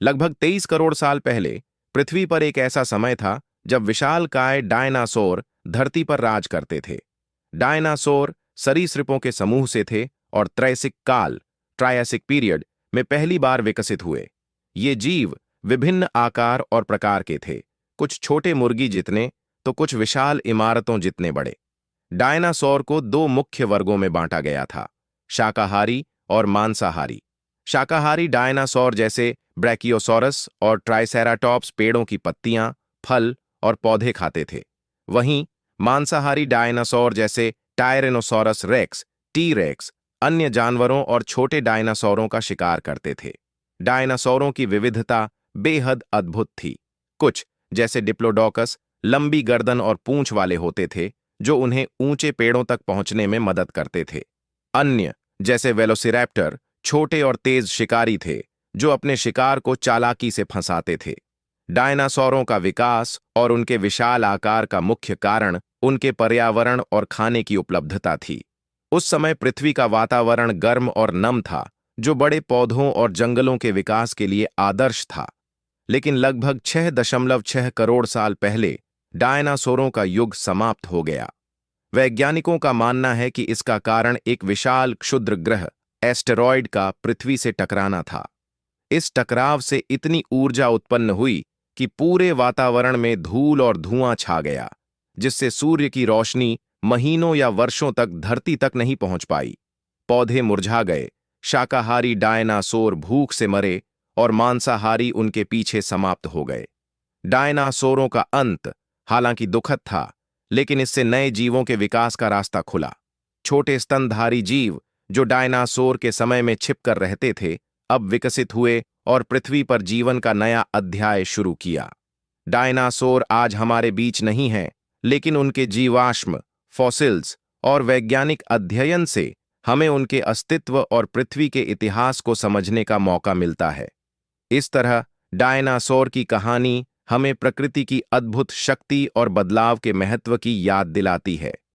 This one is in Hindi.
लगभग 23 करोड़ साल पहले पृथ्वी पर एक ऐसा समय था जब विशालकाय डायनासोर धरती पर राज करते थे। डायनासोर सरीसृपों के समूह से थे और त्रैसिक काल ट्रायसिक पीरियड में पहली बार विकसित हुए। ये जीव विभिन्न आकार और प्रकार के थे, कुछ छोटे मुर्गी जितने तो कुछ विशाल इमारतों जितने बड़े। डायनासोर को दो मुख्य वर्गों में बांटा गया था, शाकाहारी और मांसाहारी। शाकाहारी डायनासोर जैसे ब्रैकियोसॉरस और ट्राइसेराटॉप्स पेड़ों की पत्तियां, फल और पौधे खाते थे। वहीं मांसाहारी डायनासोर जैसे टायरेनोसॉरस रेक्स, टी रेक्स अन्य जानवरों और छोटे डायनासोरों का शिकार करते थे। डायनासोरों की विविधता बेहद अद्भुत थी। कुछ, जैसे डिप्लोडोकस, लंबी गर्दन और पूंछ वाले होते थे जो उन्हें ऊंचे पेड़ों तक पहुंचने में मदद करते थे। अन्य, जैसे वेलोसिरैप्टर, छोटे और तेज शिकारी थे जो अपने शिकार को चालाकी से फंसाते थे। डायनासोरों का विकास और उनके विशाल आकार का मुख्य कारण उनके पर्यावरण और खाने की उपलब्धता थी। उस समय पृथ्वी का वातावरण गर्म और नम था, जो बड़े पौधों और जंगलों के विकास के लिए आदर्श था। लेकिन लगभग 6.6 करोड़ साल पहले डायनासोरों का युग समाप्त हो गया। वैज्ञानिकों का मानना है कि इसका कारण एक विशाल क्षुद्र ग्रह एस्टेरॉयड का पृथ्वी से टकराना था। इस टकराव से इतनी ऊर्जा उत्पन्न हुई कि पूरे वातावरण में धूल और धुआं छा गया, जिससे सूर्य की रोशनी महीनों या वर्षों तक धरती तक नहीं पहुंच पाई। पौधे मुरझा गए, शाकाहारी डायनासोर भूख से मरे और मांसाहारी उनके पीछे समाप्त हो गए। डायनासोरों का अंत हालांकि दुखद था, लेकिन इससे नए जीवों के विकास का रास्ता खुला। छोटे स्तनधारी जीव जो डायनासोर के समय में छिपकर रहते थे, अब विकसित हुए और पृथ्वी पर जीवन का नया अध्याय शुरू किया। डायनासोर आज हमारे बीच नहीं हैं, लेकिन उनके जीवाश्म, फॉसिल्स और वैज्ञानिक अध्ययन से हमें उनके अस्तित्व और पृथ्वी के इतिहास को समझने का मौका मिलता है। इस तरह डायनासोर की कहानी हमें प्रकृति की अद्भुत शक्ति और बदलाव के महत्व की याद दिलाती है।